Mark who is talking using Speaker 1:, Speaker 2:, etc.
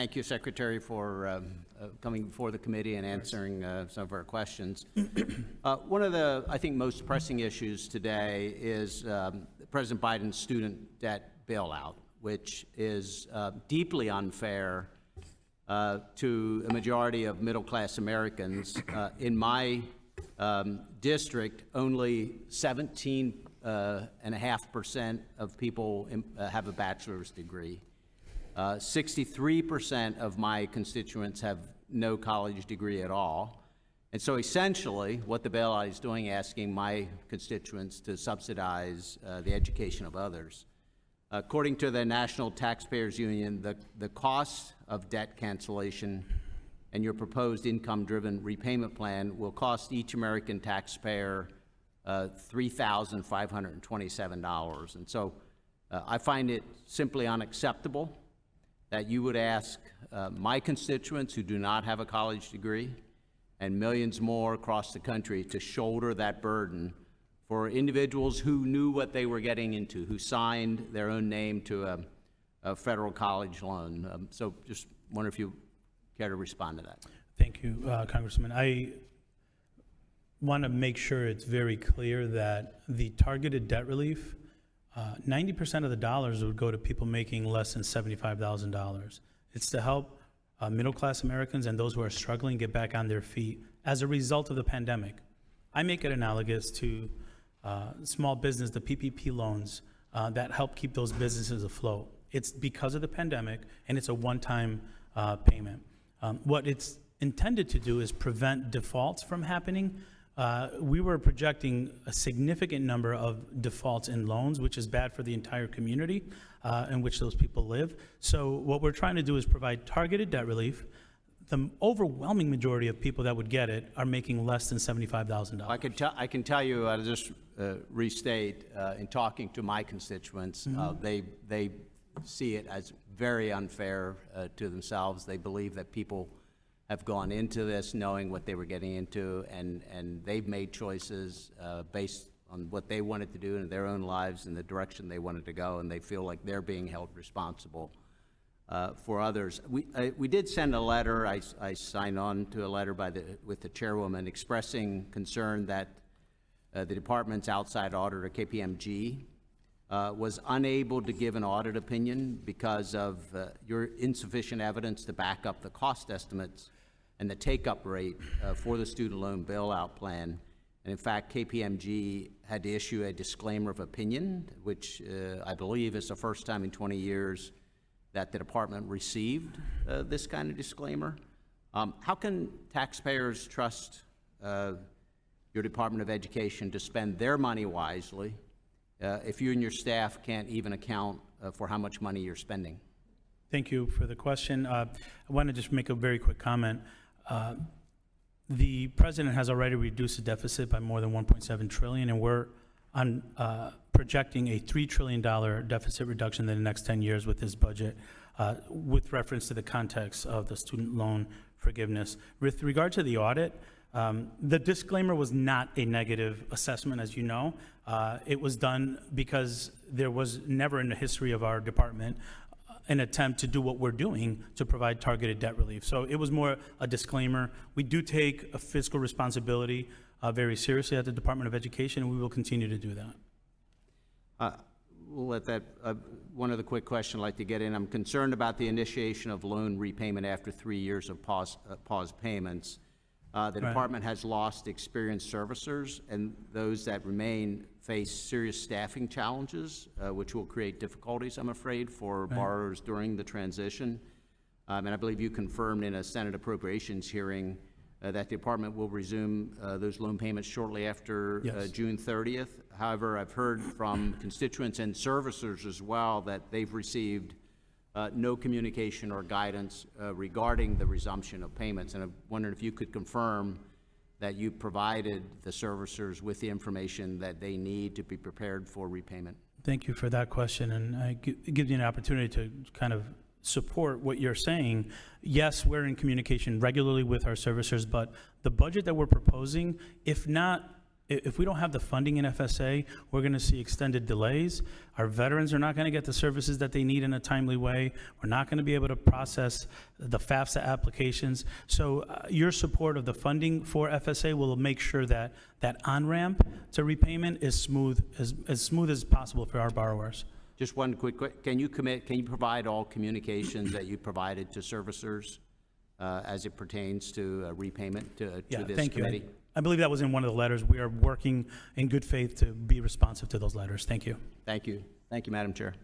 Speaker 1: thank you, Secretary, for coming before the committee and answering some of our questions. One of the, I think, most pressing issues today is President Biden's student debt bailout, which is deeply unfair to a majority of middle-class Americans. In my district, only 17.5% of people have a bachelor's degree. 63% of my constituents have no college degree at all. And so essentially, what the bailout is doing, asking my constituents to subsidize the education of others. According to the National Taxpayers Union, the cost of debt cancellation and your proposed income-driven repayment plan will cost each American taxpayer $3,527. And so I find it simply unacceptable that you would ask my constituents who do not have a college degree and millions more across the country to shoulder that burden for individuals who knew what they were getting into, who signed their own name to a federal college loan. So just wonder if you care to respond to that.
Speaker 2: Thank you, Congressman. I want to make sure it's very clear that the targeted debt relief, 90% of the dollars would go to people making less than $75,000. It's to help middle-class Americans and those who are struggling get back on their feet as a result of the pandemic. I make it analogous to small business, the PPP loans that help keep those businesses afloat. It's because of the pandemic, and it's a one-time payment. What it's intended to do is prevent defaults from happening. We were projecting a significant number of defaults in loans, which is bad for the entire community in which those people live. So what we're trying to do is provide targeted debt relief. The overwhelming majority of people that would get it are making less than $75,000.
Speaker 1: I can tell you, I'll just restate, in talking to my constituents, they see it as very unfair to themselves. They believe that people have gone into this knowing what they were getting into, and they've made choices based on what they wanted to do in their own lives and the direction they wanted to go, and they feel like they're being held responsible for others. We did send a letter. I signed on to a letter with the chairwoman expressing concern that the department's outside auditor, KPMG, was unable to give an audit opinion because of your insufficient evidence to back up the cost estimates and the take-up rate for the student loan bailout plan. And in fact, KPMG had to issue a disclaimer of opinion, which I believe is the first time in 20 years that the department received this kind of disclaimer. How can taxpayers trust your Department of Education to spend their money wisely if you and your staff can't even account for how much money you're spending?
Speaker 2: Thank you for the question. I want to just make a very quick comment. The president has already reduced the deficit by more than $1.7 trillion, and we're on projecting a $3 trillion deficit reduction in the next 10 years with his budget, with reference to the context of the student loan forgiveness. With regard to the audit, the disclaimer was not a negative assessment, as you know. It was done because there was never in the history of our department an attempt to do what we're doing to provide targeted debt relief. So it was more a disclaimer. We do take a fiscal responsibility very seriously at the Department of Education, and we will continue to do that.
Speaker 1: We'll let that, one other quick question I'd like to get in. I'm concerned about the initiation of loan repayment after 3 years of paused payments. The department has lost experienced servicers, and those that remain face serious staffing challenges, which will create difficulties, I'm afraid, for borrowers during the transition. And I believe you confirmed in a Senate Appropriations hearing that the department will resume those loan payments shortly after June 30th. However, I've heard from constituents and servicers as well that they've received no communication or guidance regarding the resumption of payments. And I'm wondering if you could confirm that you provided the servicers with the information that they need to be prepared for repayment.
Speaker 2: Thank you for that question, and it gives you an opportunity to kind of support what you're saying. Yes, we're in communication regularly with our servicers, but the budget that we're proposing, if not If we don't have the funding in FSA, we're going to see extended delays. Our veterans are not going to get the services that they need in a timely way. We're not going to be able to process the FAFSA applications. So your support of the funding for FSA will make sure that that on-ramp to repayment is smooth, as smooth as possible for our borrowers.
Speaker 1: Just one quick, can you provide all communications that you provided to servicers as it pertains to repayment to this
Speaker 2: Thank
Speaker 1: committee?
Speaker 2: you. I believe that was in one of the letters. We are working in good faith to be responsive to those letters. Thank you.
Speaker 1: Thank you. Thank you, Madam Chair.